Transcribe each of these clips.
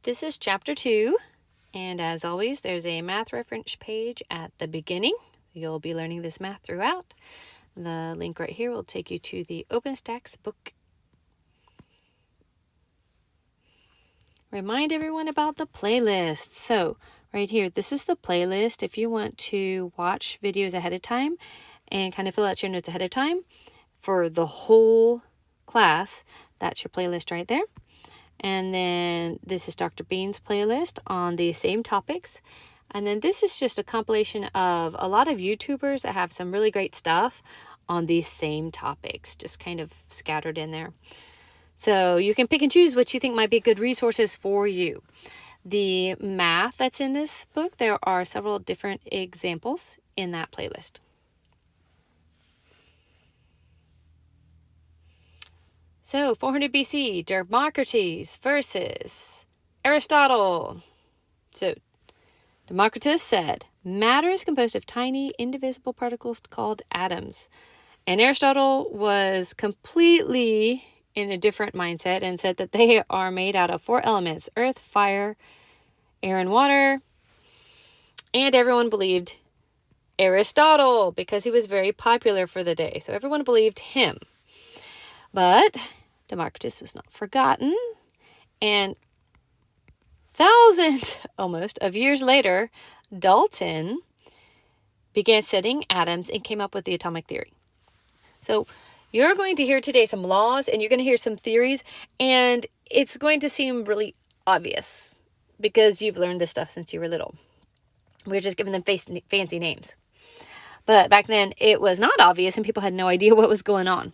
This is chapter 2, and as always, there's a math reference page at the beginning. You'll be learning this math throughout. The link right here will take you to the OpenStax book. Remind everyone about the playlist. So right here, this is the playlist. If you want to watch videos ahead of time and kind of fill out your notes ahead of time for the whole class, that's your playlist right there. And then this is Dr. Bean's playlist on the same topics. And then this is just a compilation of a lot of YouTubers that have some really great stuff on these same topics, just kind of scattered in there. So you can pick and choose what you think might be good resources for you. The math that's in this book, there are several different examples in that playlist. So 400 BC, Democritus versus Aristotle. So Democritus said, matter is composed of tiny, indivisible particles called atoms. And Aristotle was completely in a different mindset and said that they are made out of 4 elements: earth, fire, air, and water. And everyone believed Aristotle because he was very popular for the day. So everyone believed him. But Democritus was not forgotten. And thousands, almost, of years later, Dalton began studying atoms and came up with the atomic theory. So you're going to hear today some laws and you're going to hear some theories, and it's going to seem really obvious because you've learned this stuff since you were little. We're just giving them fancy names. But back then it was not obvious and people had no idea what was going on.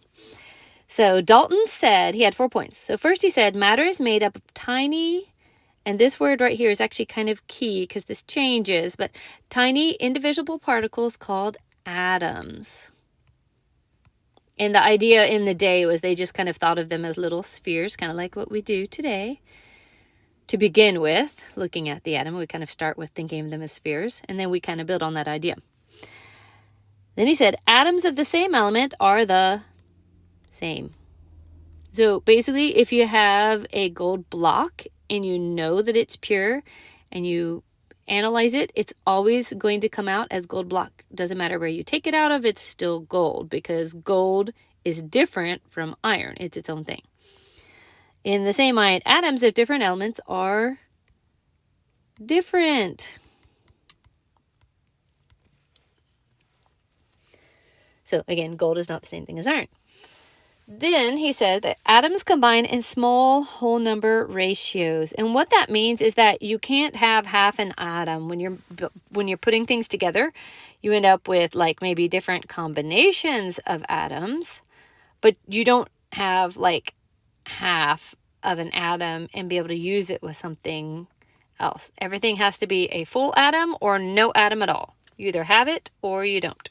So Dalton said, he had 4 points. So first he said, matter is made up of tiny, and this word right here is actually kind of key because this changes, but tiny indivisible particles called atoms. And the idea in the day was they just kind of thought of them as little spheres, kind of like what we do today. To begin with, looking at the atom, we kind of start with thinking of them as spheres, and then we kind of build on that idea. Then he said, atoms of the same element are the same. So basically, if you have a gold block and you know that it's pure and you analyze it, it's always going to come out as gold block. Doesn't matter where you take it out of, it's still gold because gold is different from iron. It's its own thing. In the same way, atoms of different elements are different. So again, gold is not the same thing as iron. Then he said that atoms combine in small whole number ratios. And what that means is that you can't have half an atom. When you're putting things together, you end up with like maybe different combinations of atoms, but you don't have like half of an atom and be able to use it with something else. Everything has to be a full atom or no atom at all. You either have it or you don't.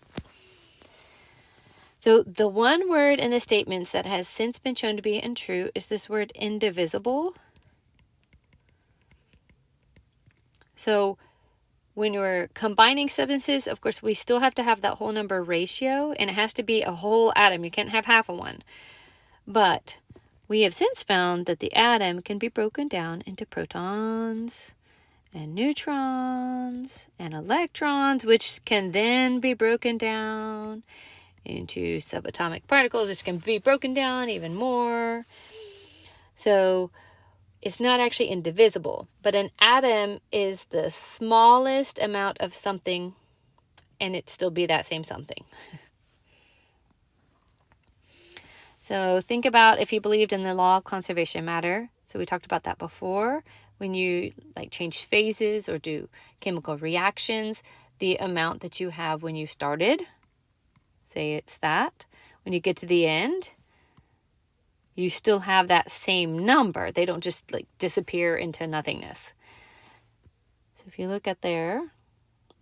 So the one word in the statements that has since been shown to be untrue is this word indivisible. So when you're combining substances, of course, we still have to have that whole number ratio, and it has to be a whole atom. You can't have half of one. But we have since found that the atom can be broken down into protons and neutrons and electrons, which can then be broken down into subatomic particles, which can be broken down even more. So it's not actually indivisible, but an atom is the smallest amount of something, and it still be that same something. So think about if you believed in the law of conservation of matter. So we talked about that before. When you like change phases or do chemical reactions, the amount that you have when you started, say it's that. When you get to the end, you still have that same number. They don't just like disappear into nothingness. So if you look at they're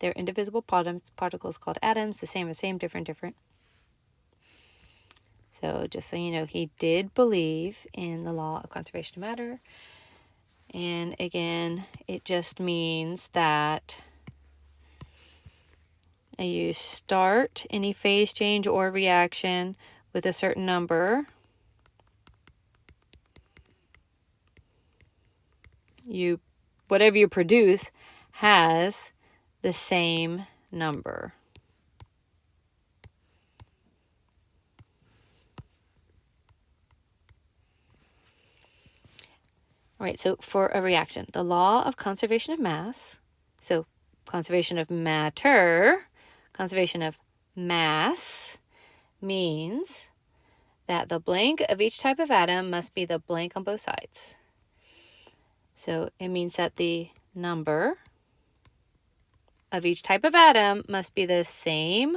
indivisible particles called atoms, the same, different. So just so you know, he did believe in the law of conservation of matter. And again, it just means that you start any phase change or reaction with a certain number. You whatever you produce has the same number. All right, so for a reaction, the law of conservation of mass, so conservation of matter, conservation of mass means that the blank of each type of atom must be the blank on both sides. So it means that the number of each type of atom must be the same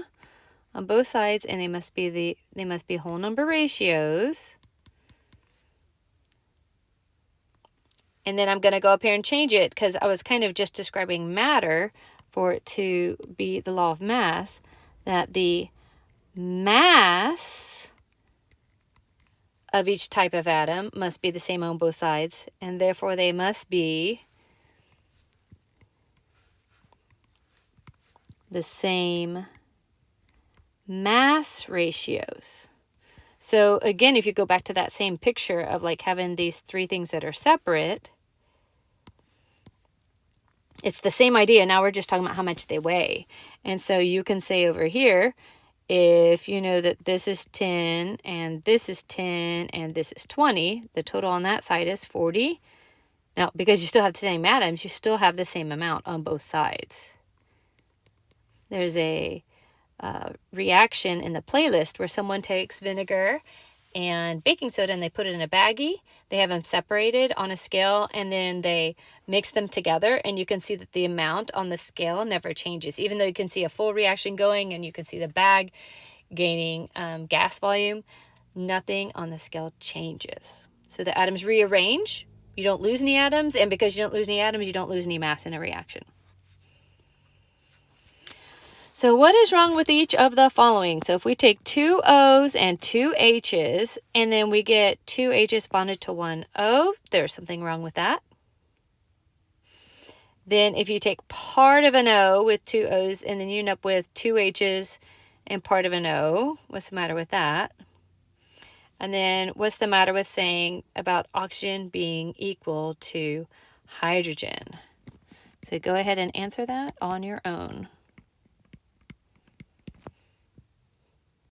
on both sides, and they must be whole number ratios. And then I'm going to go up here and change it because I was kind of just describing matter for it to be the law of mass, that the mass of each type of atom must be the same on both sides, and therefore they must be the same mass ratios. So again, if you go back to that same picture of like having these three things that are separate, it's the same idea. Now we're just talking about how much they weigh. And so you can say over here, if you know that this is 10 and this is 10 and this is 20, the total on that side is 40. Now, because you still have the same atoms, you still have the same amount on both sides. There's a reaction in the playlist where someone takes vinegar and baking soda and they put it in a baggie. They have them separated on a scale and then they mix them together, and you can see that the amount on the scale never changes, even though you can see a full reaction going and you can see the bag gaining gas volume. Nothing on the scale changes. So the atoms rearrange. You don't lose any atoms, and because you don't lose any atoms, you don't lose any mass in a reaction. So what is wrong with each of the following? So if we take two O's and two H's, and then we get two H's bonded to one O, there's something wrong with that. Then if you take part of an O with two O's, and then you end up with two H's and part of an O, what's the matter with that? And then what's the matter with saying about oxygen being equal to hydrogen? So go ahead and answer that on your own.